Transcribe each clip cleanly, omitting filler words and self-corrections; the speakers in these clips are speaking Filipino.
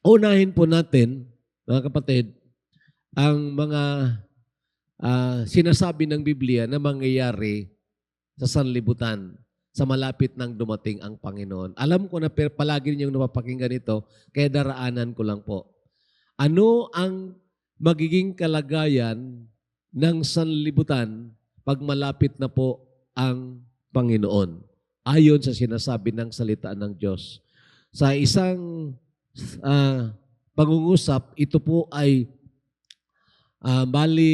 Unahin po natin, mga kapatid, ang mga sinasabi ng Biblia na mangyayari sa sanlibutan sa malapit nang dumating ang Panginoon. Alam ko na palagi ninyong napapakinggan ito, kaya daraanan ko lang po. Ano ang magiging kalagayan ng sanlibutan pag malapit na po ang Panginoon? Ayon sa sinasabi ng salita ng Diyos. Sa isang pangungusap, ito po ay bali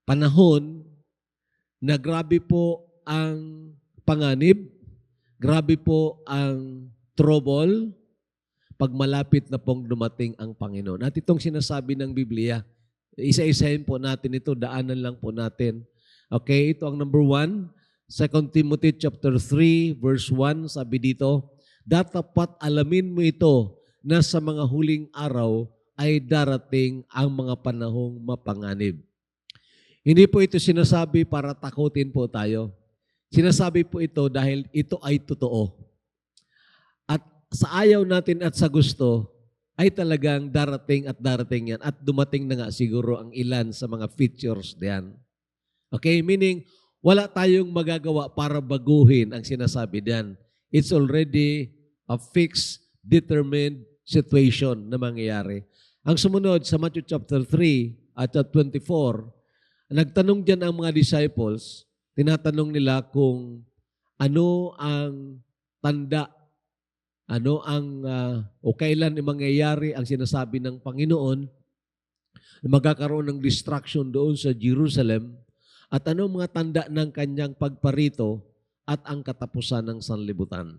panahon na grabe po ang panganib, grabe po ang trouble pag malapit na pong dumating ang Panginoon. At itong sinasabi ng Biblia, isa-isahin po natin ito, daanan lang po natin. Okay, ito ang number 1, 2 Timothy chapter 3, verse 1, sabi dito, "Dapat alamin mo ito na sa mga huling araw ay darating ang mga panahong mapanganib." Hindi po ito sinasabi para takutin po tayo. Sinasabi po ito dahil ito ay totoo. At sa ayaw natin at sa gusto, ay talagang darating yan. At dumating na nga siguro ang ilan sa mga features diyan. Okay? Meaning, wala tayong magagawa para baguhin ang sinasabi diyan. It's already a fixed, determined situation na mangyayari. Ang sumunod sa Matthew chapter 3 at 24, nagtanong diyan ang mga disciples, tinatanong nila kung ano ang tanda, ano ang o kailan mangyayari ang sinasabi ng Panginoon na magkakaroon ng destruction doon sa Jerusalem at ano mga tanda ng kanyang pagparito at ang katapusan ng sanlibutan.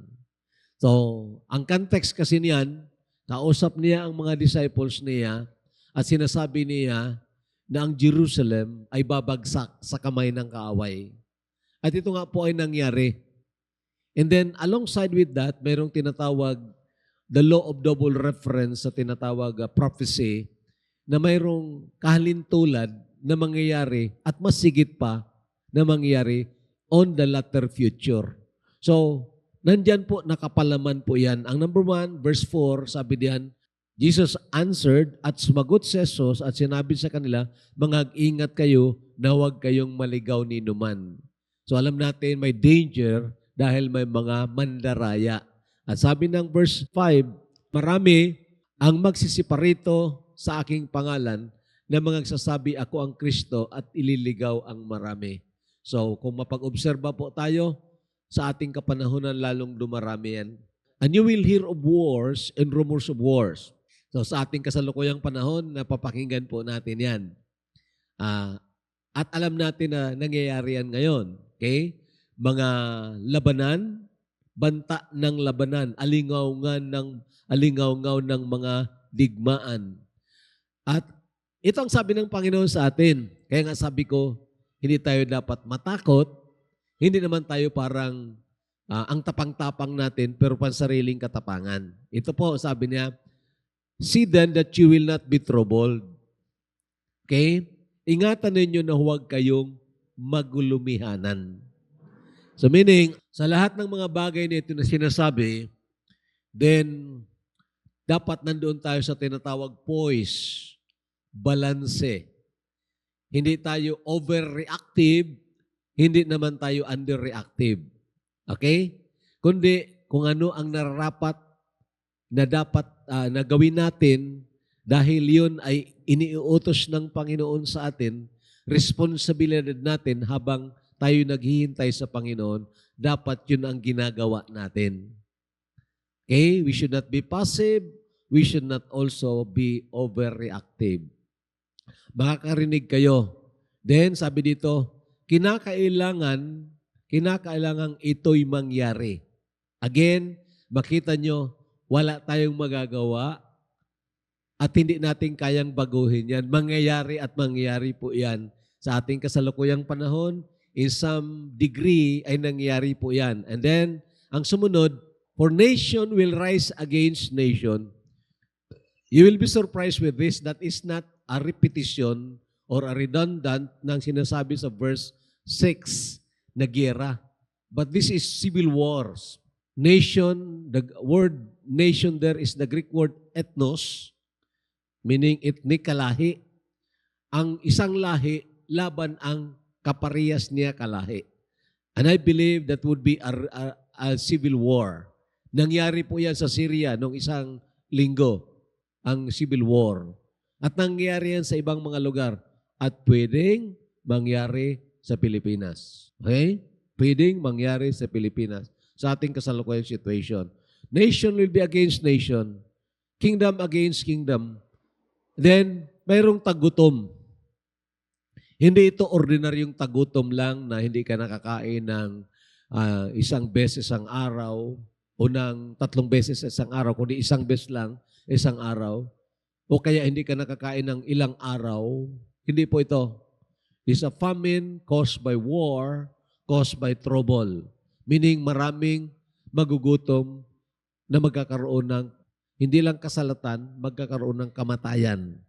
So, ang context kasi niyan, kausap niya ang mga disciples niya at sinasabi niya na ang Jerusalem ay babagsak sa kamay ng kaaway. At ito nga po ay nangyari. And then, alongside with that, mayroong tinatawag the law of double reference sa tinatawag prophecy na mayroong kahalintulad na mangyayari at mas sigit pa na mangyayari on the latter future. So, nandyan po, nakapalaman po yan. Ang number 1, verse 4, sabi diyan, Jesus answered at sumagot si Jesus at sinabi sa kanila, "Mag-ingat kayo na huwag kayong maligaw ni numan." So alam natin may danger dahil may mga mandaraya. At sabi ng verse 5, "Marami ang magsisiparito sa aking pangalan na mga nagsasabi ako ang Kristo at ililigaw ang marami." So kung mapag-obserba po tayo sa ating kapanahunan, lalong dumarami yan. And you will hear of wars and rumors of wars. So sa ating kasalukuyang panahon, napapakinggan po natin yan. At alam natin na nangyayari yan ngayon. Okay? Mga labanan, banta ng labanan, alingaw-ngaw ng mga digmaan. At ito ang sabi ng Panginoon sa atin. Kaya nga sabi ko, hindi tayo dapat matakot, hindi naman tayo parang ang tapang-tapang natin pero pansariling katapangan. Ito po, sabi niya, "See then that you will not be troubled." Okay? Ingatan ninyo na huwag kayong magulumihanan. So meaning, sa lahat ng mga bagay na ito na sinasabi, then dapat nandoon tayo sa tinatawag poise, balanse. Hindi tayo overreactive, hindi naman tayo underreactive. Okay? Kundi kung ano ang nararapat na dapat na gawin natin dahil yun ay iniuutos ng Panginoon sa atin, responsibilidad natin habang tayo naghihintay sa Panginoon, dapat yun ang ginagawa natin. Okay? We should not be passive. We should not also be overreactive. Makakarinig kayo. Then, sabi dito, kinakailangan ito'y mangyari. Again, makita nyo, wala tayong magagawa at hindi natin kayang baguhin yan. Mangyayari at mangyayari po yan sa ating kasalukuyang panahon. In some degree ay nangyayari po yan. And then, ang sumunod, for nation will rise against nation. You will be surprised with this. That is not a repetition or a redundant ng sinasabi sa verse 6 na giyera. But this is civil wars. Nation, the word nation there is the Greek word ethnos, meaning ethnic, kalahi. Ang isang lahi, laban ang kaparehas niya kalahi. And I believe that would be a civil war. Nangyari po yan sa Syria noong isang linggo, ang civil war. At nangyari yan sa ibang mga lugar. At pwedeng mangyari sa Pilipinas. Okay? Pwedeng mangyari sa Pilipinas sa ating kasalukuyang situation. Nation will be against nation. Kingdom against kingdom. Then, mayroong tagutom. Hindi ito ordinaryong tagutom lang na hindi ka nakakain ng isang beses ang araw o ng 3 beses isang araw, kundi isang beses lang isang araw. O kaya hindi ka nakakain ng ilang araw. Hindi po ito. It's a famine caused by war, caused by trouble. Meaning maraming magugutom na magkakaroon ng, hindi lang kasalatan, magkakaroon ng kamatayan.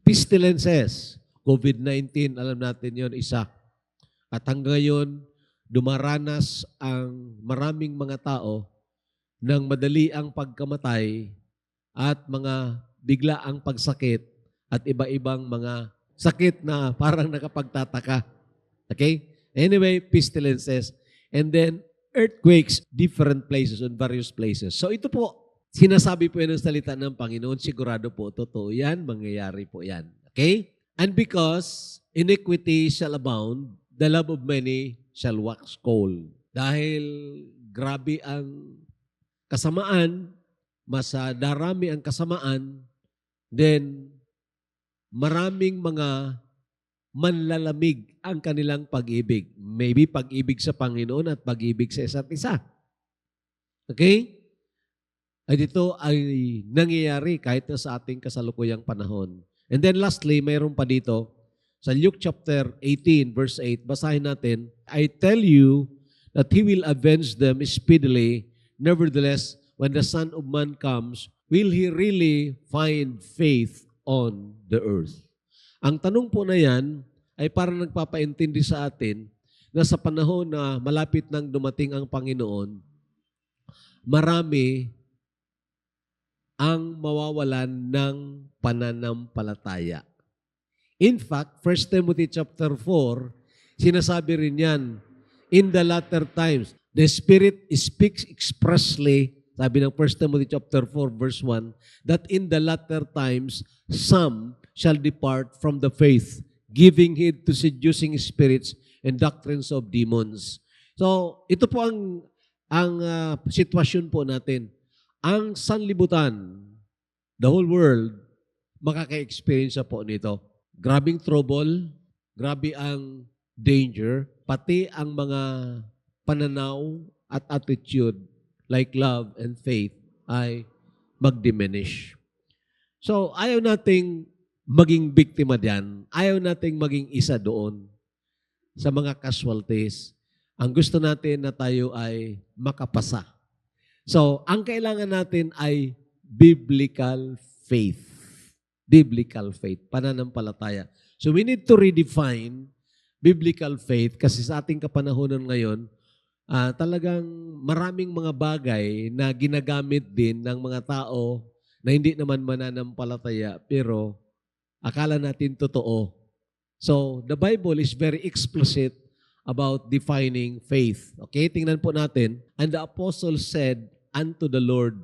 Pestilences, COVID-19, alam natin yon isa. At hanggang ngayon, dumaranas ang maraming mga tao ng madali ang pagkamatay at mga biglaang pagsakit at iba-ibang mga sakit na parang nakapagtataka. Okay? Anyway, pestilences. And then, earthquakes, different places, on various places. So ito po, sinasabi po yan ng salita ng Panginoon, sigurado po, totoo yan, mangyayari po yan. Okay? And because iniquity shall abound, the love of many shall wax cold. Dahil grabe ang kasamaan, mas darami ang kasamaan, then maraming mga manlalamig ang kanilang pag-ibig. Maybe pag-ibig sa Panginoon at pag-ibig sa isa't isa. Okay? Ay dito ay nangyayari kahit na sa ating kasalukuyang panahon. And then lastly, mayroon pa dito, sa Luke chapter 18, verse 8, basahin natin, I tell you that He will avenge them speedily. Nevertheless, when the Son of Man comes, will He really find faith on the earth? Ang tanong po na yan ay parang nagpapaintindi sa atin na sa panahon na malapit nang dumating ang Panginoon, marami ang mawawalan ng pananampalataya. In fact, 1 Timothy chapter 4, sinasabi rin yan, in the latter times, the Spirit speaks expressly, sabi ng 1 Timothy chapter 4, verse 1, that in the latter times, some shall depart from the faith, giving heed to seducing spirits and doctrines of demons. So, ito po ang sitwasyon po natin. Ang sanlibutan, the whole world, makaka-experience po nito. Grabing trouble, grabe ang danger, pati ang mga pananaw at attitude like love and faith ay mag-diminish. So, ayaw nating maging biktima diyan. Ayaw nating maging isa doon sa mga casualties. Ang gusto natin na tayo ay makapasa. So, ang kailangan natin ay biblical faith. Biblical faith, pananampalataya. So, we need to redefine biblical faith kasi sa ating kapanahonan ngayon, talagang maraming mga bagay na ginagamit din ng mga tao na hindi naman mananampalataya pero akala natin totoo. So, the Bible is very explicit about defining faith. Okay, tingnan po natin. And the apostle said unto the Lord,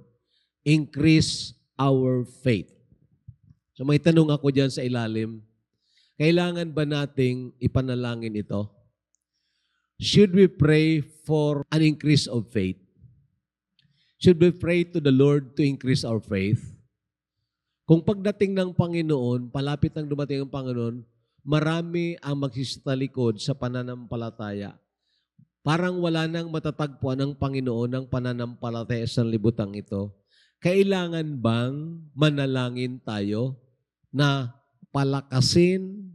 increase our faith. So may tanong ako dyan sa ilalim, kailangan ba nating ipanalangin ito? Should we pray for an increase of faith? Should we pray to the Lord to increase our faith? Kung pagdating ng Panginoon, palapit nang dumating ang Panginoon, marami ang magsisitalikod sa pananampalataya. Parang wala nang matatagpuan ng Panginoon ng pananampalataya sa libutang ito. Kailangan bang manalangin tayo na palakasin,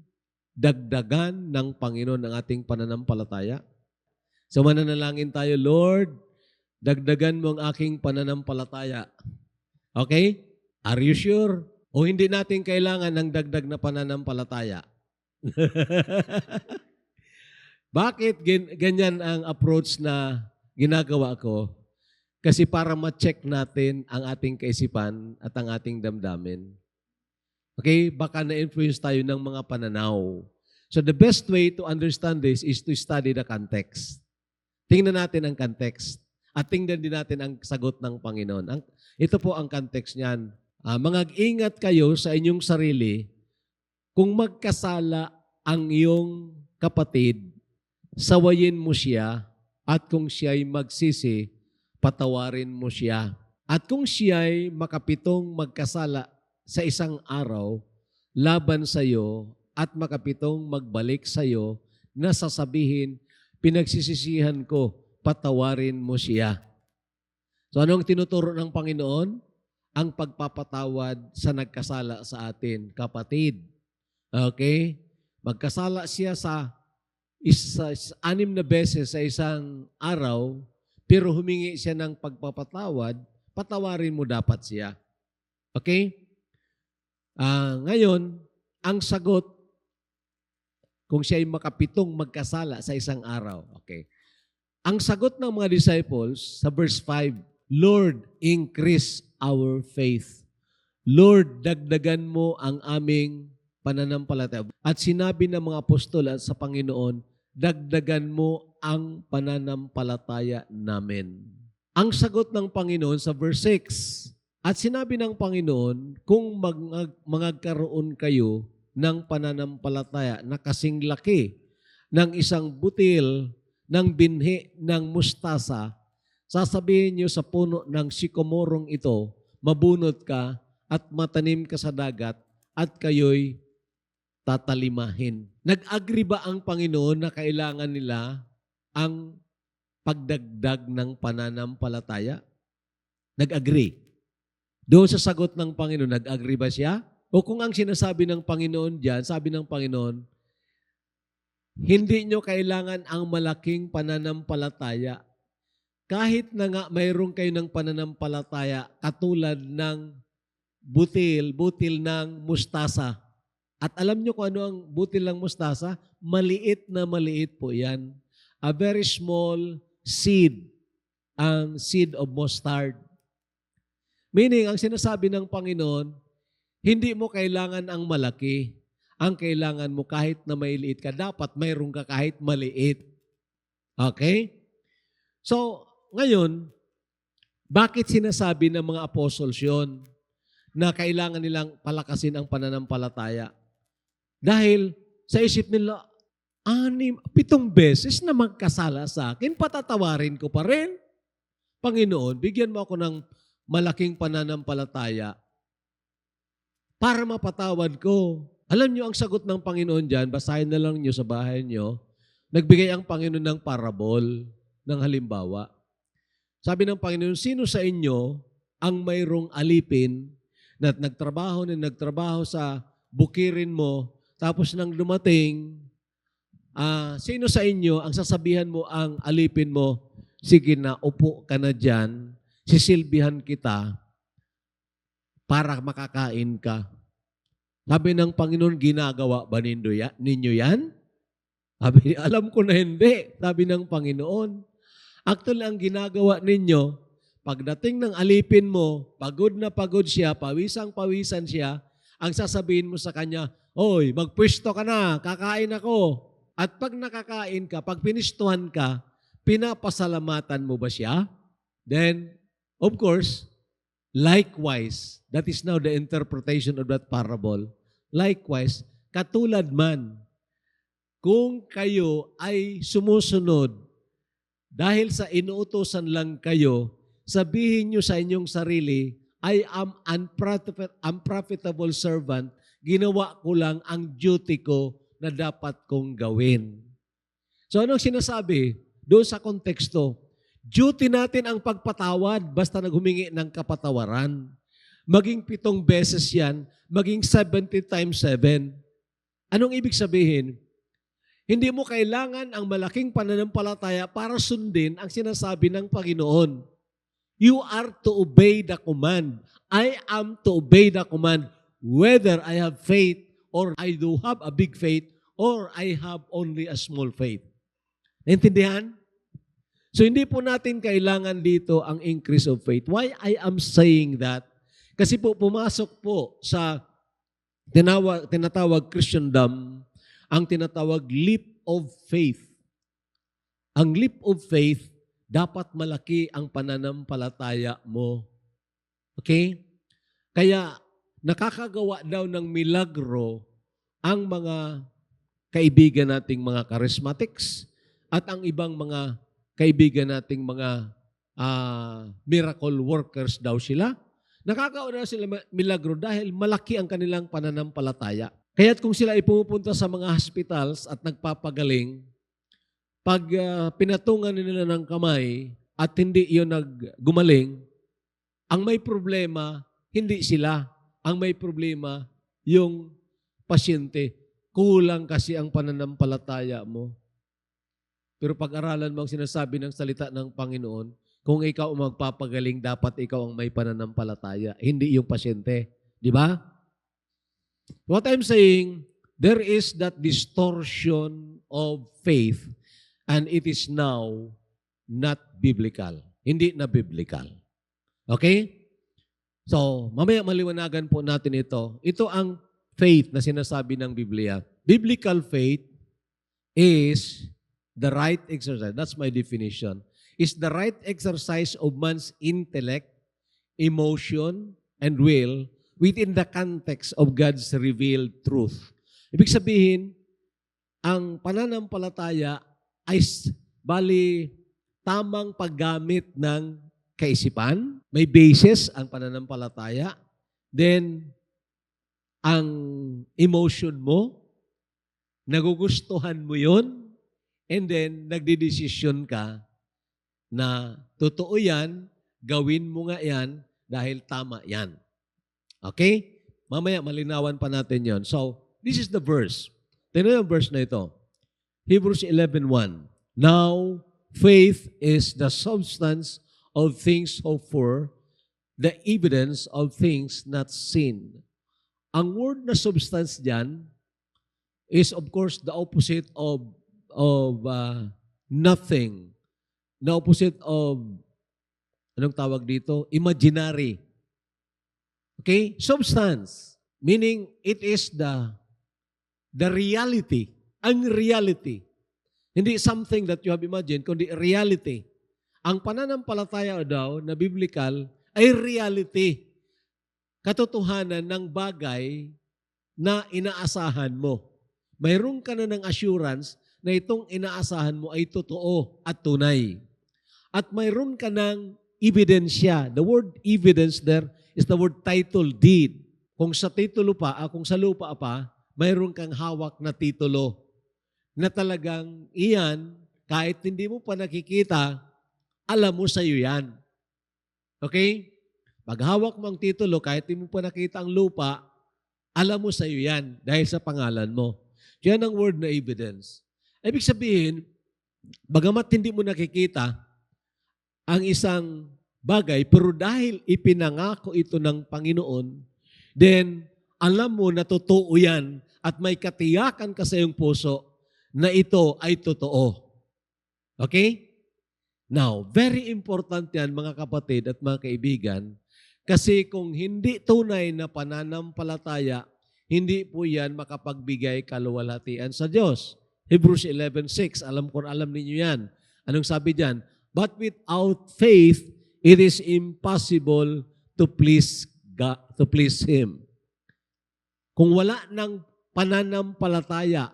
dagdagan ng Panginoon ang ating pananampalataya? So mananalangin tayo, Lord, dagdagan mo ang aking pananampalataya. Okay? Are you sure? O hindi natin kailangan ng dagdag na pananampalataya? Bakit ganyan ang approach na ginagawa ko? Kasi para ma-check natin ang ating kaisipan at ang ating damdamin. Okay? Baka na-influence tayo ng mga pananaw. So the best way to understand this is to study the context. Tingnan natin ang context. At tingnan din natin ang sagot ng Panginoon. Ito po ang context niyan. Mag-ingat kayo sa inyong sarili kung magkasala ang iyong kapatid, sawayin mo siya, at kung siya'y magsisi, patawarin mo siya. At kung siya'y makapitong magkasala sa isang araw, laban sa iyo, at makapitong magbalik sa iyo, na sasabihin, pinagsisisihan ko, patawarin mo siya. So anong tinuturo ng Panginoon? Ang pagpapatawad sa nagkasala sa atin, kapatid. Okay? Magkasala siya sa 6 na beses sa isang araw, pero humingi siya ng pagpapatawad, patawarin mo dapat siya. Okay? Ngayon, ang sagot, kung siya ay makapitong magkasala sa isang araw. Okay. Ang sagot ng mga disciples sa verse 5, Lord, increase our faith. Lord, dagdagan mo ang aming pananampalataya. At sinabi ng mga apostol at sa Panginoon, dagdagan mo ang pananampalataya namin. Ang sagot ng Panginoon sa verse 6, at sinabi ng Panginoon, kung magkaroon kayo ng pananampalataya na kasing laki ng isang butil ng binhi ng mustasa, sasabihin niyo sa puno ng sikomorong ito, mabunot ka at matanim ka sa dagat at kayo'y tatalimahin. Nag-agree ba ang Panginoon na kailangan nila ang pagdagdag ng pananampalataya? Nag-agree. Doon sa sagot ng Panginoon, nag-agree ba siya? O kung ang sinasabi ng Panginoon diyan, sabi ng Panginoon, hindi nyo kailangan ang malaking pananampalataya. Kahit na nga mayroon kayo ng pananampalataya katulad ng butil ng mustasa. At alam nyo kung ano ang butil ng mustasa? Maliit na maliit po yan. A very small seed, ang seed of mustard. Meaning, ang sinasabi ng Panginoon, hindi mo kailangan ang malaki. Ang kailangan mo kahit na maliit ka, dapat mayroon ka kahit maliit. Okay? So, ngayon, bakit sinasabi ng mga apostles yun na kailangan nilang palakasin ang pananampalataya? Dahil sa isip nila, 7 beses na magkasala sa akin, patatawarin ko pa rin. Panginoon, bigyan mo ako ng malaking pananampalataya para mapatawad ko. Alam niyo ang sagot ng Panginoon dyan, basahin na lang niyo sa bahay niyo, nagbigay ang Panginoon ng parabol, ng halimbawa. Sabi ng Panginoon, sino sa inyo ang mayroong alipin na nagtrabaho sa bukirin mo, tapos nang dumating, sino sa inyo ang sasabihan mo ang alipin mo, sige na, upo ka na dyan, sisilbihan kita para makakain ka. Sabi ng Panginoon, ginagawa ba ninyo yan? Sabi, alam ko na hindi. Sabi ng Panginoon, actually ang ginagawa ninyo, pagdating ng alipin mo, pagod na pagod siya, pawisang-pawisan siya, ang sasabihin mo sa kanya, oy, magpwesto ka na, kakain ako. At pag nakakain ka, pag pinistuhan ka, pinapasalamatan mo ba siya? Then, of course, likewise, that is now the interpretation of that parable. Likewise, katulad man, kung kayo ay sumusunod dahil sa inuutosan lang kayo, sabihin nyo sa inyong sarili, I am unprofitable servant, ginawa ko lang ang duty ko na dapat kong gawin. So anong sinasabi? Doon sa konteksto, duty natin ang pagpatawad basta naghumingi ng kapatawaran. Maging 7 beses yan, maging 70 times 7. Anong ibig sabihin? Hindi mo kailangan ang malaking pananampalataya para sundin ang sinasabi ng Panginoon. You are to obey the command. I am to obey the command whether I have faith or I do have a big faith or I have only a small faith. Naintindihan? So hindi po natin kailangan dito ang increase of faith. Why I am saying that? Kasi po pumasok po sa tinatawag Christendom, ang tinatawag leap of faith. Ang leap of faith, dapat malaki ang pananampalataya mo. Okay? Kaya nakakagawa daw ng milagro ang mga kaibigan nating mga charismatics at ang ibang mga kaibigan nating mga miracle workers daw sila. Nakagawa daw sila milagro dahil malaki ang kanilang pananampalataya. Kaya't kung sila ay pumupunta sa mga hospitals at nagpapagaling, pag pinatungan nila ng kamay at hindi iyon naggumaling, ang may problema, hindi sila. Ang may problema, yung pasyente. Kulang kasi ang pananampalataya mo. Pero pag-aralan mo ang sinasabi ng salita ng Panginoon, kung ikaw ang magpapagaling, dapat ikaw ang may pananampalataya, hindi yung pasyente. Di ba? What I'm saying, there is that distortion of faith and it is now not biblical. Hindi na biblical. Okay? So, mamaya maliwanagan po natin ito. Ito ang faith na sinasabi ng Biblia. Biblical faith is the right exercise. That's my definition. Is the right exercise of man's intellect, emotion, and will within the context of God's revealed truth. Ibig sabihin, ang pananampalataya ay tamang paggamit ng kaisipan, may basis ang pananampalataya, then ang emotion mo, nagugustuhan mo yun, and then nagdidesisyon ka na totoo yan, gawin mo nga yan dahil tama yan. Okay? Mamaya malinawan pa natin yon. So, this is the verse. Tingnan yung verse na ito. Hebrews 11:1. Now, faith is the substance of things hoped for, the evidence of things not seen. Ang word na substance dyan is of course the opposite of nothing. The opposite of, anong tawag dito? Imaginary. Okay? Substance. Meaning, it is the reality. Ang reality. Hindi something that you have imagined, kundi reality. Ang pananampalataya daw na biblical ay reality. Katotohanan ng bagay na inaasahan mo. Mayroon ka na ng assurance na itong inaasahan mo ay totoo at tunay. At mayroon ka ng ebidensya. The word evidence there is the word title deed. Kung sa titulo pa, kung sa lupa pa, mayroon kang hawak na titulo na talagang iyan, kahit hindi mo pa nakikita, alam mo sa iyo yan. Okay? Pag hawak mo ang titulo, kahit hindi mo pa nakita ang lupa, alam mo sa iyo yan dahil sa pangalan mo. Yan ang word na evidence. Ibig sabihin, bagamat hindi mo nakikita ang isang bagay, pero dahil ipinangako ito ng Panginoon, then alam mo na totoo yan at may katiyakan ka sa iyong puso na ito ay totoo. Okay? Now, very important yan mga kapatid at mga kaibigan, kasi kung hindi tunay na pananampalataya, hindi po yan makapagbigay kaluwalhatian sa Diyos. Hebrews 11:6, alam ninyo yan. Anong sabi diyan? But without faith, it is impossible to please God, to please Him. Kung wala ng pananampalataya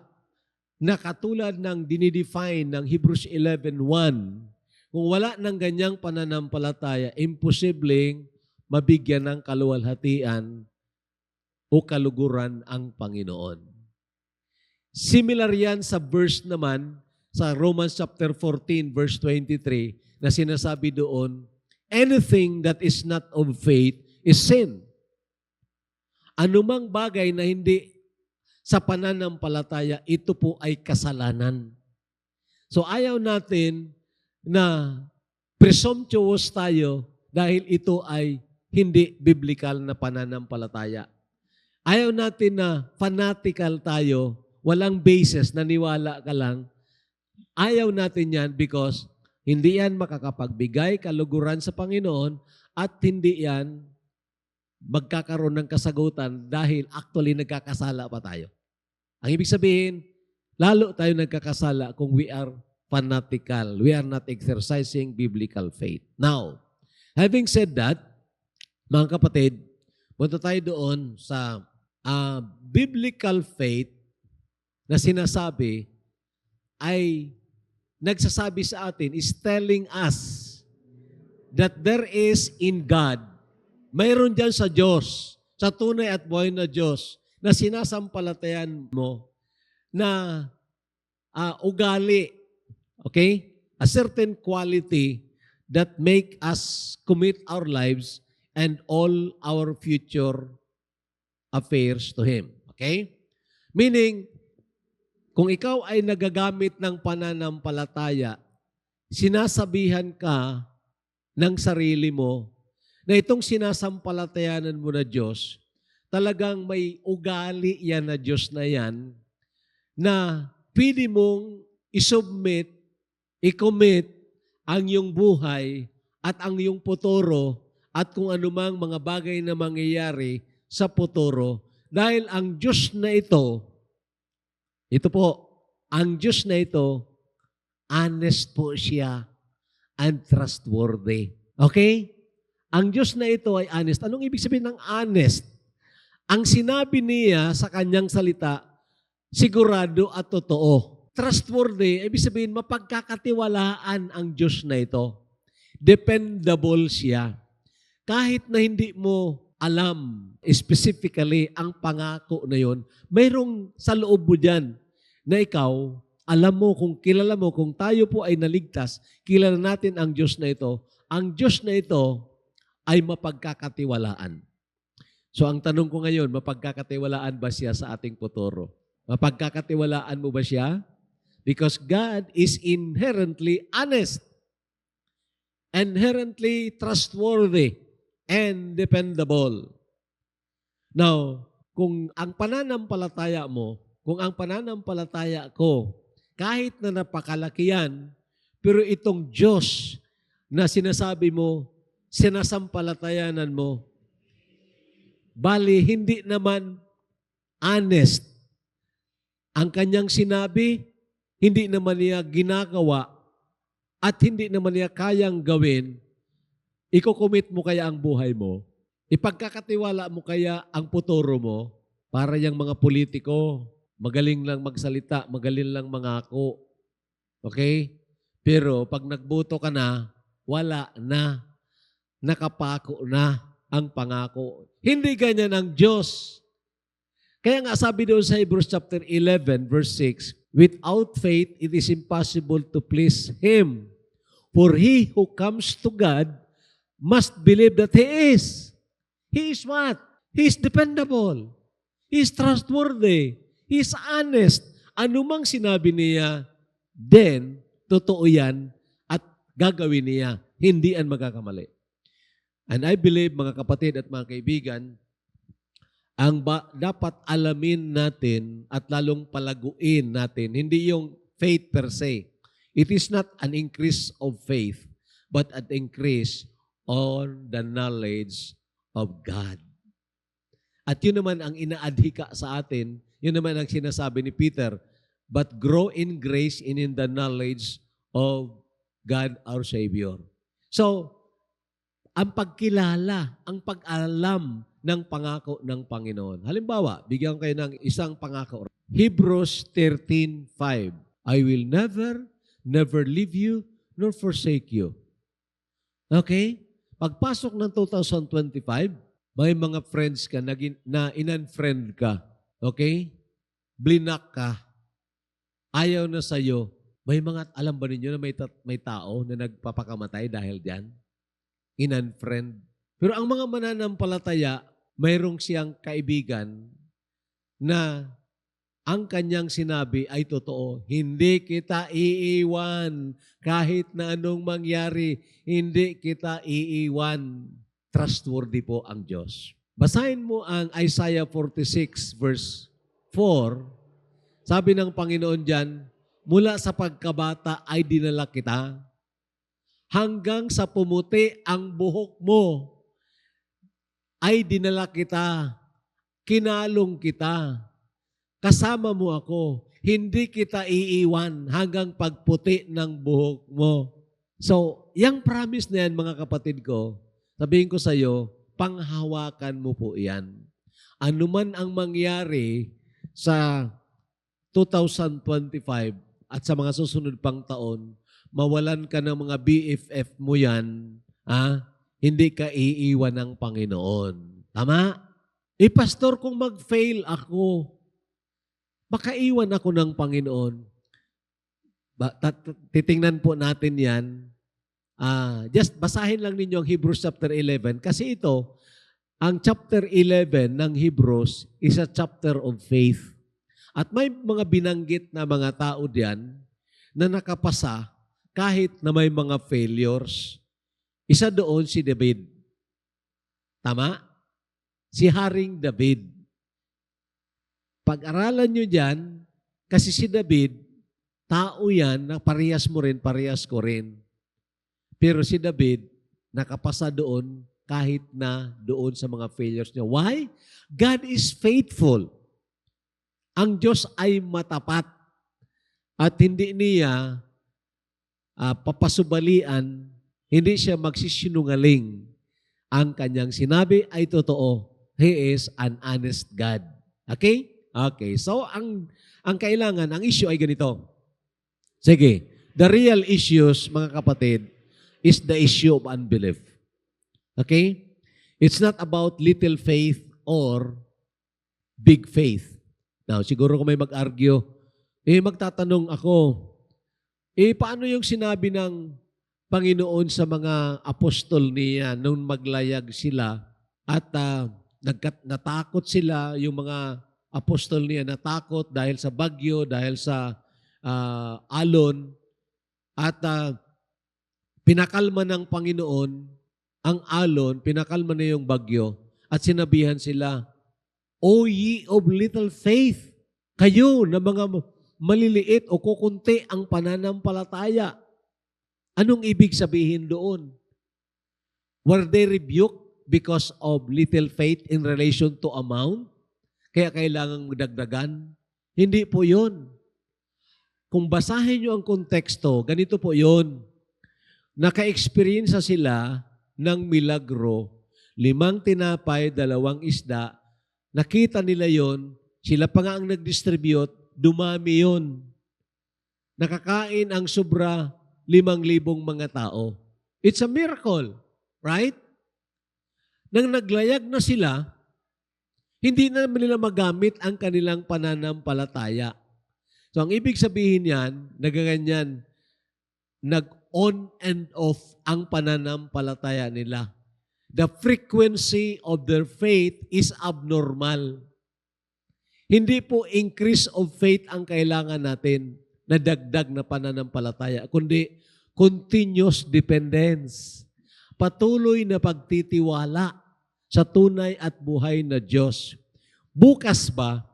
na katulad ng dinidefine ng Hebrews 11:1, kung wala ng ganyang pananampalataya, imposibleng mabigyan ng kaluwalhatian o kaluguran ang Panginoon. Similar yan sa verse naman sa Romans chapter 14 verse 23 na sinasabi doon, anything that is not of faith is sin. Anumang bagay na hindi sa pananampalataya, ito po ay kasalanan. So ayaw natin na presumptuous tayo dahil ito ay hindi biblical na pananampalataya. Ayaw natin na fanatical tayo, walang basis, naniwala ka lang. Ayaw natin yan because Hindi yan makakapagbigay kaluguran sa Panginoon at hindi yan magkakaroon ng kasagutan dahil actually nagkakasala pa tayo. Ang ibig sabihin, lalo tayo nagkakasala kung we are fanatical. We are not exercising biblical faith. Now, having said that, mga kapatid, punta tayo doon sa biblical faith na sinasabi ay nagsasabi sa atin, is telling us that there is in God, mayroon dyan sa Diyos, sa tunay at buhay na Diyos, na sinasampalatayan mo na ugali, okay? A certain quality that make us commit our lives and all our future affairs to Him. Okay? Meaning, kung ikaw ay nagagamit ng pananampalataya, sinasabihan ka ng sarili mo na itong sinasampalatayanan mo na Diyos, talagang may ugali yan na Diyos na yan na pwede mong isubmit, i-commit ang iyong buhay at ang iyong futuro at kung anumang mga bagay na mangyayari sa futuro. Dahil ang Diyos na ito po, ang Diyos na ito, honest po siya and trustworthy. Okay? Ang Diyos na ito ay honest. Anong ibig sabihin ng honest? Ang sinabi niya sa kanyang salita, sigurado at totoo. Trustworthy, ibig sabihin mapagkakatiwalaan ang Diyos na ito. Dependable siya. Kahit na hindi mo alam specifically ang pangako na yon, mayroong sa loob mo dyan na ikaw, alam mo, kung kilala mo, kung tayo po ay naligtas, kilala natin ang Diyos na ito. Ang Diyos na ito ay mapagkakatiwalaan. So ang tanong ko ngayon, mapagkakatiwalaan ba siya sa ating futuro? Mapagkakatiwalaan mo ba siya? Because God is inherently honest, inherently trustworthy, and dependable. Now, kung ang pananampalataya mo, kung ang pananampalataya ko, kahit na napakalaki yan, pero itong Diyos na sinasabi mo, sinasampalatayanan mo, bali hindi naman honest. Ang kanyang sinabi, hindi naman niya ginagawa at hindi naman niya kayang gawin, iko-commit mo kaya ang buhay mo? Ipagkakatiwala mo kaya ang futuro mo? Para yung mga politiko, magaling lang magsalita, magaling lang mangako. Okay? Pero pag nagboto ka na, wala na. Nakapako na ang pangako. Hindi ganyan ang Diyos. Kaya nga sabi doon sa Hebrews chapter 11, verse 6, without faith, it is impossible to please Him. For he who comes to God must believe that He is. He is what? He is dependable. He is trustworthy. He is honest. Anumang sinabi niya, then, totoo yan at gagawin niya. Hindi yan magkakamali. And I believe, mga kapatid at mga kaibigan, ang dapat alamin natin at lalong palaguin natin, hindi yung faith per se. It is not an increase of faith, but an increase on the knowledge of God. At yun naman ang inaadhika sa atin, yun naman ang sinasabi ni Peter, but grow in grace and in the knowledge of God our Savior. So, ang pagkilala, ang pag-alam ng pangako ng Panginoon. Halimbawa, bigyan kayo ng isang pangako. Hebrews 13:5. I will never leave you, nor forsake you. Okay? Pagpasok ng 2025, may mga friends ka na in-unfriend ka. Okay? Blinak ka. Ayaw na sa'yo. May mga, alam ba ninyo na may tao na nagpapakamatay dahil diyan? In-unfriend. Pero ang mga mananampalataya, mayroong siyang kaibigan na ang kanyang sinabi ay totoo. Hindi kita iiwan kahit na anong mangyari. Hindi kita iiwan. Trustworthy po ang Diyos. Basahin mo ang Isaiah 46 verse 4. Sabi ng Panginoon diyan, mula sa pagkabata ay dinala kita. hanggang sa pumuti ang buhok mo, ay dinala kita, kinalong kita, kasama mo ako, hindi kita iiwan hanggang pagputi ng buhok mo. So, yung promise na yan, mga kapatid ko, sabihin ko sa iyo, panghawakan mo po yan. Ano man ang mangyari sa 2025 at sa mga susunod pang taon, mawalan ka ng mga BFF mo yan, hindi ka iiwan ng Panginoon. Tama? Pastor, kung mag-fail ako, makaiwan ako ng Panginoon. Titingnan po natin yan. Just basahin lang ninyo ang Hebrews chapter 11 kasi ito, ang chapter 11 ng Hebrews is a chapter of faith. At may mga binanggit na mga tao diyan na nakapasa kahit na may mga failures. Isa doon si David. Tama? Si Haring David. Pag-aralan nyo dyan, kasi si David, tao yan na parehas mo rin, parehas ko rin. Pero si David, nakapasa doon kahit na doon sa mga failures niya. Why? God is faithful. Ang Diyos ay matapat at hindi niya papasubalian, hindi siya magsisinungaling. Ang kanyang sinabi ay totoo. He is an honest God. Okay? Okay. So, ang kailangan, ang issue ay ganito. Sige. The real issues, mga kapatid, is the issue of unbelief. Okay? It's not about little faith or big faith. Now, siguro kung may mag-argue, magtatanong ako, paano yung sinabi ng Panginoon sa mga apostol niya nung maglayag sila at natakot sila, yung mga apostol niya natakot dahil sa bagyo, dahil sa alon, at pinakalma ng Panginoon ang alon, pinakalma na yung bagyo, at sinabihan sila, O ye of little faith, kayo na mga maliliit o kukunti ang pananampalataya. Anong ibig sabihin doon? Were they rebuked because of little faith in relation to amount? Kaya kailangang dagdagan? Hindi po yun. Kung basahin nyo ang konteksto, ganito po yun. Naka-experience sila ng milagro, 5 tinapay, 2 isda. Nakita nila yon, sila pa nga ang nag-distribute, dumami yon. Nakakain ang sobra 5,000 mga tao. It's a miracle, right? Nang naglayag na sila, hindi na nila magamit ang kanilang pananampalataya. So ang ibig sabihin yan, nagaganyan, nag-on and off ang pananampalataya nila. The frequency of their faith is abnormal. Hindi po increase of faith ang kailangan natin na dagdag na pananampalataya, kundi continuous dependence. Patuloy na pagtitiwala sa tunay at buhay na Diyos. Bukas ba,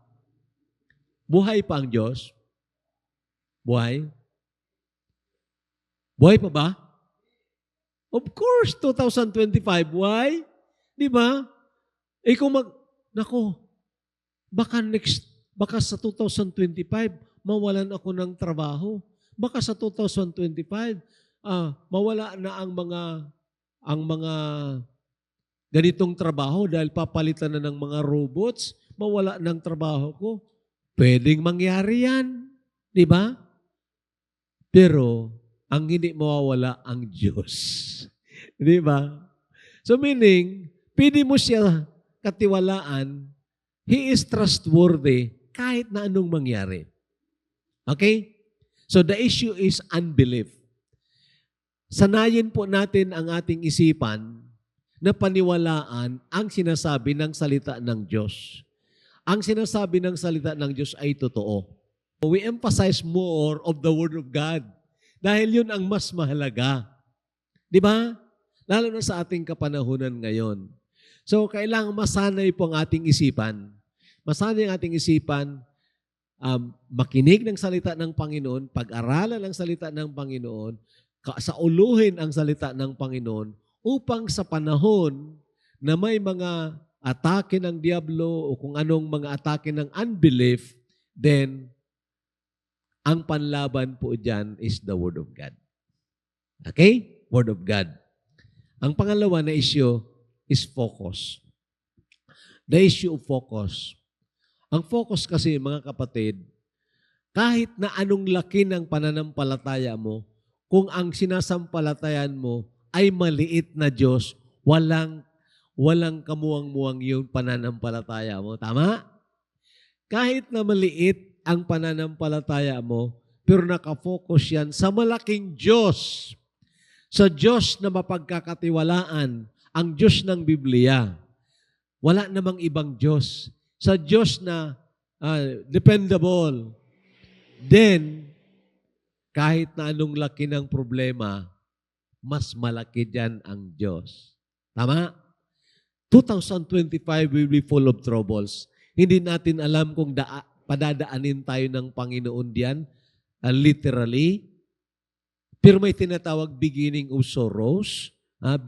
buhay pa ang Diyos? Buhay? Buhay pa ba? Of course, 2025. Why? Di ba? Baka sa 2025, mawalan ako ng trabaho. Baka sa 2025, mawala na ang mga ganitong trabaho dahil papalitan na ng mga robots, mawala ng trabaho ko. Pwedeng mangyari yan. Di ba? Pero, ang hindi mawawala ang Diyos. Di ba? So meaning, pwede mo siya katiwalaan, He is trustworthy kahit na anong mangyari. Okay? So the issue is unbelief. Sanayin po natin ang ating isipan na paniwalaan ang sinasabi ng salita ng Diyos. Ang sinasabi ng salita ng Diyos ay totoo. We emphasize more of the Word of God. Dahil yun ang mas mahalaga. Di ba? Lalo na sa ating kapanahunan ngayon. So, kailangan masanay po ang ating isipan. Masanay ang ating isipan, makinig ng salita ng Panginoon, pag-aralan ng salita ng Panginoon, kasauluhin ang salita ng Panginoon upang sa panahon na may mga atake ng diablo o kung anong mga atake ng unbelief, then ang panlaban po dyan is the Word of God. Okay? Word of God. Ang pangalawa na issue is focus. The issue of focus. Ang focus kasi, mga kapatid, kahit na anong laki ng pananampalataya mo, kung ang sinasampalatayan mo ay maliit na Diyos, walang kamuwang-muwang yung pananampalataya mo. Tama? Kahit na maliit ang pananampalataya mo, pero nakafocus yan sa malaking Diyos. Sa Diyos na mapagkakatiwalaan, ang Diyos ng Biblia. Wala namang ibang Diyos. Sa Diyos na dependable. Then, kahit na anong laki ng problema, mas malaki dyan ang Diyos. Tama? 2025 will be full of troubles. Hindi natin alam kung padadaanin tayo ng Panginoon diyan, literally. Pero may tinatawag beginning of sorrows,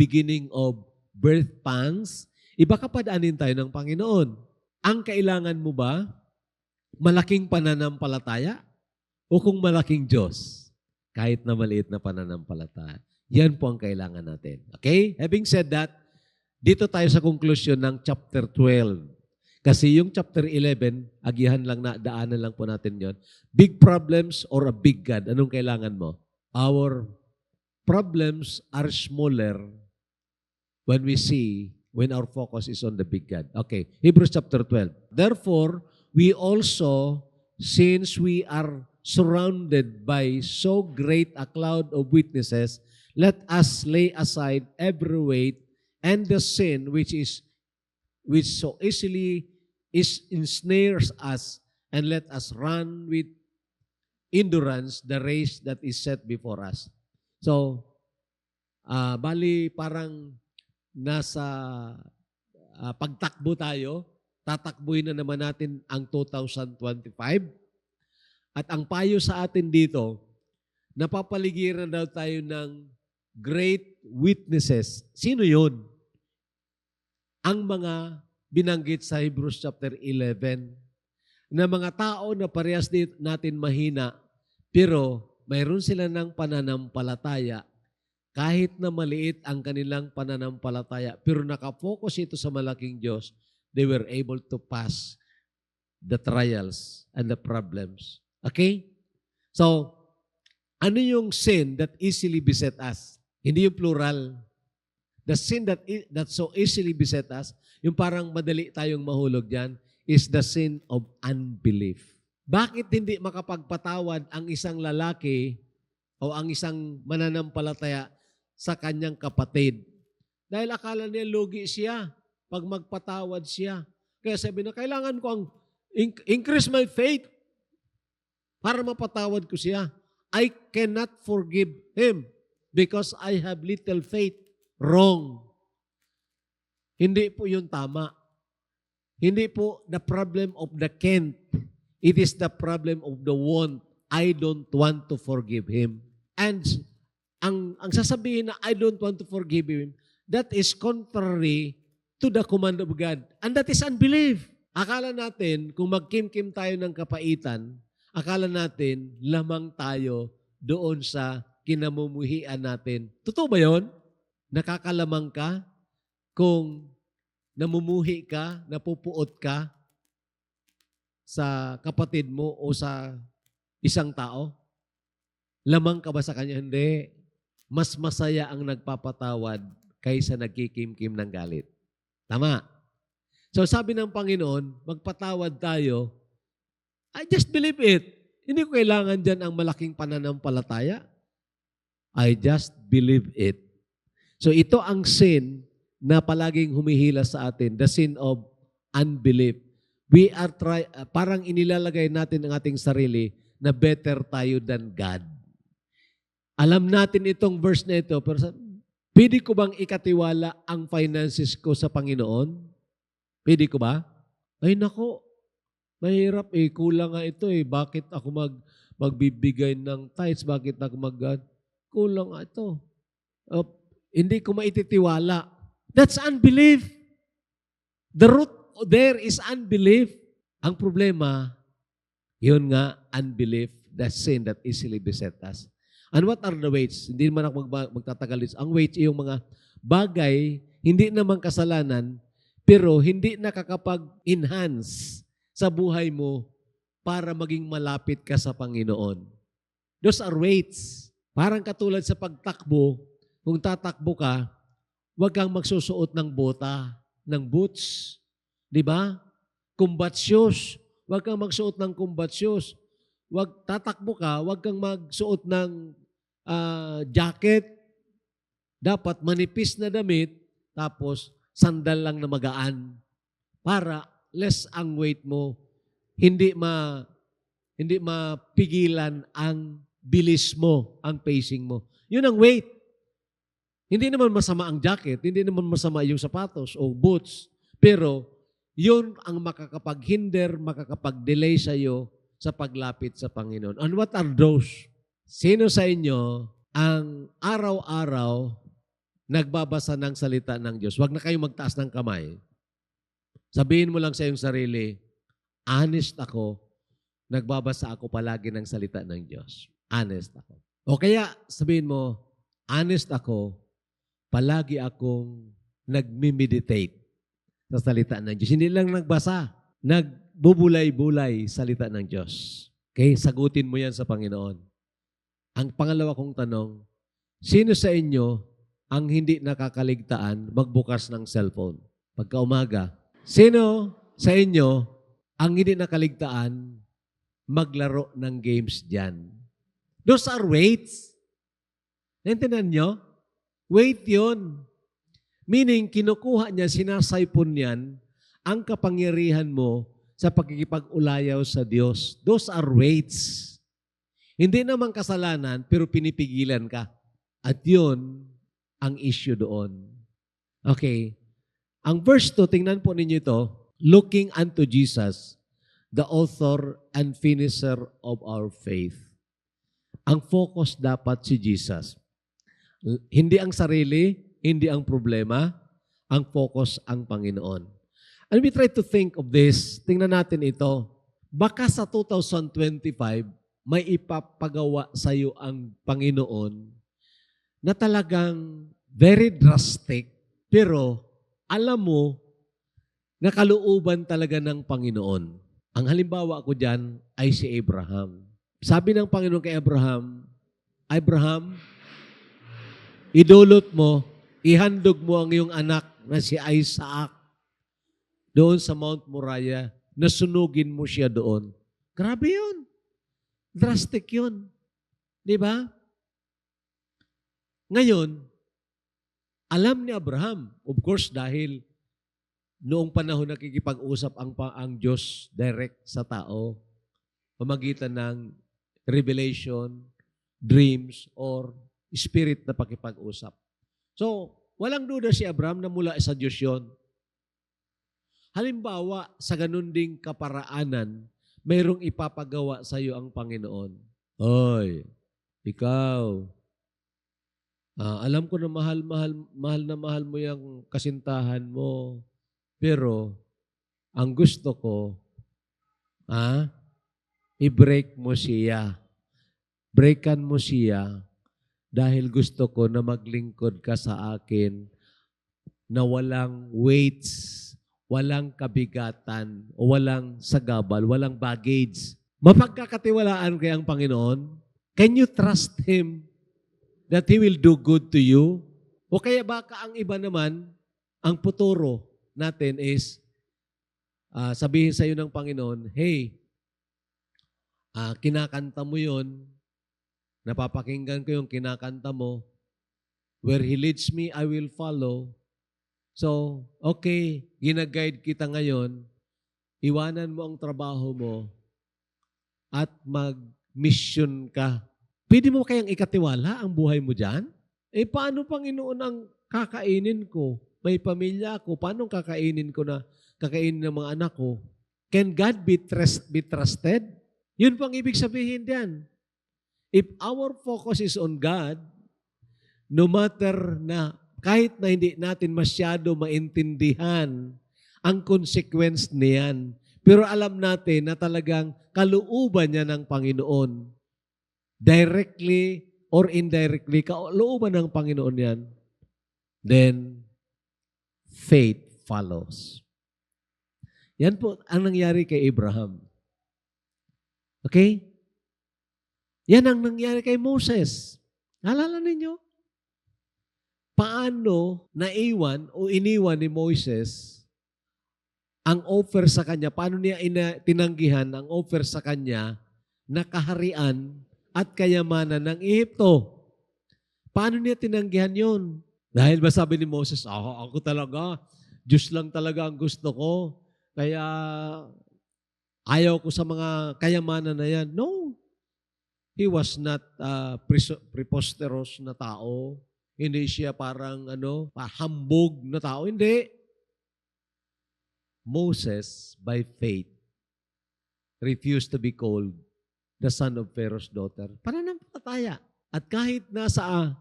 beginning of birth pangs. Iba ka padaanin tayo ng Panginoon. Ang kailangan mo ba, malaking pananampalataya o kung malaking Diyos? Kahit na maliit na pananampalataya. Yan po ang kailangan natin. Okay? Having said that, dito tayo sa conclusion ng chapter 12. Kasi yung chapter 11, agihan lang na, daanan lang po natin yon. Big problems or a big God? Anong kailangan mo? Our problems are smaller when our focus is on the big God. Okay, Hebrews chapter 12. Therefore, we also, since we are surrounded by so great a cloud of witnesses, let us lay aside every weight and the sin which so easily ensnares us, and let us run with endurance the race that is set before us. So, bali parang nasa pagtakbo tayo, tatakbuhin na naman natin ang 2025. At ang payo sa atin dito, napapaligiran daw tayo ng great witnesses. Sino yun? Ang mga binanggit sa Hebrews chapter 11 na mga tao na parehas natin mahina, pero mayroon sila ng pananampalataya kahit na maliit ang kanilang pananampalataya, pero nakafocus ito sa malaking Diyos, they were able to pass the trials and the problems. Okay? So, ano yung sin that easily beset us? Hindi yung plural. The sin that so easily beset us, yung parang madali tayong mahulog dyan, is the sin of unbelief. Bakit hindi makapagpatawad ang isang lalaki o ang isang mananampalataya sa kanyang kapatid? Dahil akala niya lugi siya pag magpatawad siya. Kaya sabi na, kailangan ko ang increase my faith para mapatawad ko siya. I cannot forgive him because I have little faith. Wrong. Hindi po yun tama. Hindi po the problem of the can't. It is the problem of the want. I don't want to forgive him. And ang sasabihin na I don't want to forgive him, that is contrary to the command of God. And that is unbelief. Akala natin, kung magkim-kim tayo ng kapaitan, akala natin, lamang tayo doon sa kinamumuhian natin. Totoo ba yun? Nakakalamang ka kung namumuhi ka, napupuot ka sa kapatid mo o sa isang tao? Lamang ka ba sa kanya? Hindi. Mas masaya ang nagpapatawad kaysa nagkikim-kim ng galit. Tama. So sabi ng Panginoon, magpatawad tayo. I just believe it. Hindi ko kailangan dyan ang malaking pananampalataya. I just believe it. So ito ang sin na palaging humihila sa atin, the sin of unbelief. We are parang inilalagay natin ang ating sarili na better tayo than God. Alam natin itong verse na ito, pero pwede ko bang ikatiwala ang finances ko sa Panginoon? Pwede ko ba? Ay nako, mahirap kulang nga ito Bakit ako magbibigay ng tithes? Bakit ako kulang ito. Uh, hindi ko maititiwala. That's unbelief. The root there is unbelief. Ang problema, yun nga, unbelief, the sin that easily beset us. And what are the weights? Hindi naman ako magtatagal. Ang weights ay yung mga bagay, hindi naman kasalanan, pero hindi nakakapag-enhance sa buhay mo para maging malapit ka sa Panginoon. Those are weights. Parang katulad sa pagtakbo, kung tatakbo ka, huwag kang magsusuot ng bota, ng boots. Di ba? Combat shoes. Huwag kang magsuot ng combat shoes. Tatakbo ka, huwag kang magsuot ng jacket. Dapat manipis na damit, tapos sandal lang na magaan. Para less ang weight mo, hindi mapigilan ang bilis mo, ang pacing mo. Yun ang weight. Hindi naman masama ang jacket, hindi naman masama yung sapatos o boots, pero yun ang makakapaghinder, makakapag-delay sa iyo sa paglapit sa Panginoon. And what are those? Sino sa inyo ang araw-araw nagbabasa ng salita ng Diyos? Huwag na kayong magtaas ng kamay. Sabihin mo lang sa iyong sarili, honest ako, nagbabasa ako palagi ng salita ng Diyos. Honest ako. O kaya sabihin mo, honest ako, palagi akong nagmi-meditate sa salita ng Diyos. Hindi lang nagbasa, nagbubulay-bulay salita ng Diyos. Okay? Sagutin mo yan sa Panginoon. Ang pangalawa kong tanong, sino sa inyo ang hindi nakakaligtaan magbukas ng cellphone pagka umaga? Sino sa inyo ang hindi nakaligtaan maglaro ng games dyan? Those are weights. Naintindihan nyo? Weight yun. Meaning, kinukuha niya, sinasaypon niyan ang kapangyarihan mo sa pagkikipag-ulayaw sa Diyos. Those are weights. Hindi naman kasalanan, pero pinipigilan ka. At yun ang issue doon. Okay. Ang verse 2, tingnan po ninyo ito, looking unto Jesus, the author and finisher of our faith. Ang focus dapat si Jesus. Hindi ang sarili, hindi ang problema, ang focus ang Panginoon. And we try to think of this, tingnan natin ito, baka sa 2025, may ipapagawa sa iyo ang Panginoon na talagang very drastic, pero alam mo, nakalooban talaga ng Panginoon. Ang halimbawa ko dyan ay si Abraham. Sabi ng Panginoon kay Abraham, Abraham, idulot mo, ihandog mo ang iyong anak na si Isaac doon sa Mount Moriah, nasunugin mo siya doon. Grabe yun. Drastic yun. Di ba? Ngayon, alam ni Abraham, of course, dahil noong panahon nakikipag-usap ang Diyos direct sa tao, pamagitan ng revelation, dreams, or spirit na pakipag-usap. So, walang duda si Abraham na mula sa Diyos yun. Halimbawa, sa ganun ding kaparaanan, mayroong ipapagawa sa iyo ang Panginoon. Oy, ikaw, alam ko na mahal mo yung kasintahan mo, pero ang gusto ko, i-break mo siya. Breakan mo siya dahil gusto ko na maglingkod ka sa akin na walang weights, walang kabigatan, o walang sagabal, walang baggage. Mapagkakatiwalaan kaya ang Panginoon? Can you trust Him that He will do good to you? O kaya baka ang iba naman, ang puturo natin is, sabihin sa iyo ng Panginoon, hey, kinakanta mo yon, napapakinggan ko yung kinakanta mo, where He leads me, I will follow. So, okay, ginaguide kita ngayon, iwanan mo ang trabaho mo at mag-mission ka. Pwede mo kayang ikatiwala ang buhay mo dyan? Paano, Panginoon, ang kakainin ko? May pamilya ako, paano kakainin ng mga anak ko? Can God be trusted? Yun pang ibig sabihin diyan. If our focus is on God, No matter na kahit na hindi natin masyado maintindihan ang consequence niyan, pero alam natin na talagang kalooban niya ng Panginoon. Directly or indirectly, kalooban ng Panginoon yan. Then, faith follows. Yan po ang nangyari kay Abraham. Okay? Yan ang nangyari kay Moses. Naalala ninyo? Paano naiwan o iniwan ni Moses ang offer sa kanya? Paano niya tinanggihan ang offer sa kanya na kaharian at kayamanan ng Ehipto? Paano niya tinanggihan yun? Dahil ba sabi ni Moses, ako talaga, Diyos lang talaga ang gusto ko, kaya ayaw ko sa mga kayamanan na yan. No. He was not preposterous na tao. Hindi siya parang hambog na tao. Hindi. Moses, by faith, refused to be called the son of Pharaoh's daughter. Pananampalataya. At kahit nasa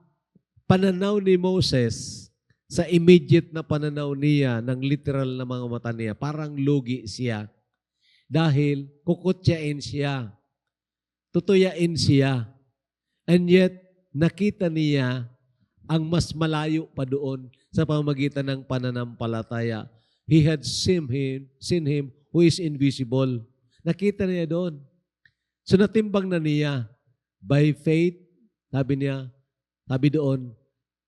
pananaw ni Moses, sa immediate na pananaw niya, ng literal na mga mata niya, parang lugi siya. Dahil kukutyain siya. Tutuyain siya. And yet, nakita niya ang mas malayo pa doon sa pamamagitan ng pananampalataya. He had seen him who is invisible. Nakita niya doon. So natimbang na niya. By faith, sabi doon,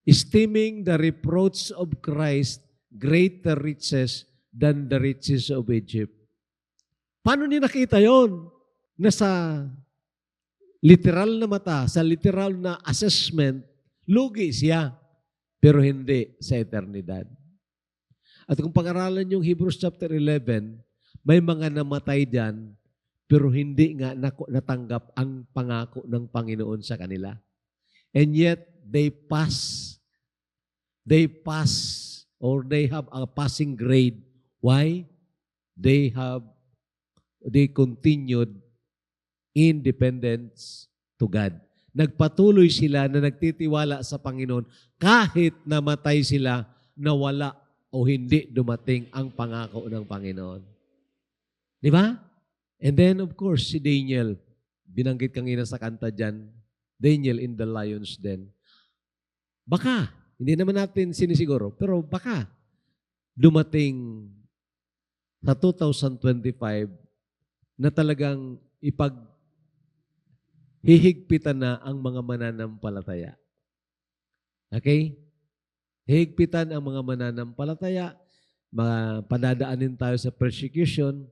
esteeming the reproach of Christ greater riches than the riches of Egypt. Paano niya nakita yon? Nasa literal na mata, sa literal na assessment, lugi siya, pero hindi sa eternidad. At kung pag-aralan yung Hebrews chapter 11, may mga namatay dyan, pero hindi nga natanggap ang pangako ng Panginoon sa kanila. And yet, they or they have a passing grade. Why? They continued independence to God. Nagpatuloy sila na nagtitiwala sa Panginoon kahit namatay sila, nawala o hindi dumating ang pangako ng Panginoon. Di ba? And then, of course, si Daniel, binanggit kanina sa kanta dyan, Daniel in the lion's den. Baka, hindi naman natin sinisiguro, pero baka dumating sa 2025 na talagang hihigpitan na ang mga mananampalataya. Okay? Hihigpitan ang mga mananampalataya, padadaanin tayo sa persecution,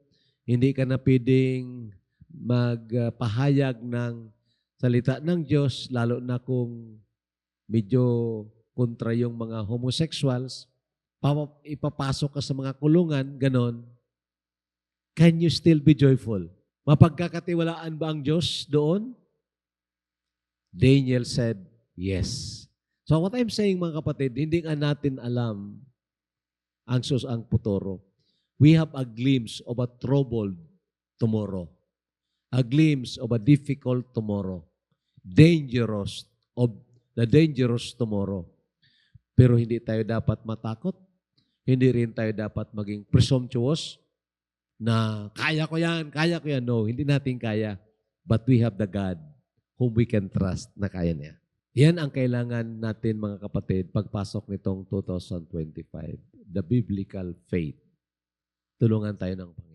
hindi ka na pwedeng magpahayag ng salita ng Diyos, lalo na kung medyo kontra yung mga homosexuals, ipapasok ka sa mga kulungan, ganon. Can you still be joyful? Mapagkakatiwalaan ba ang Diyos doon? Daniel said, yes. So what I'm saying mga kapatid, hindi nga natin alam ang futuro. We have a glimpse of a troubled tomorrow. A glimpse of a difficult tomorrow. Dangerous tomorrow. Pero hindi tayo dapat matakot. Hindi rin tayo dapat maging presumptuous na kaya ko yan. No, hindi natin kaya. But we have the God whom we can trust na kaya niya. Yan ang kailangan natin mga kapatid pagpasok nitong 2025. The biblical faith. Tulungan tayo ng Panginoon.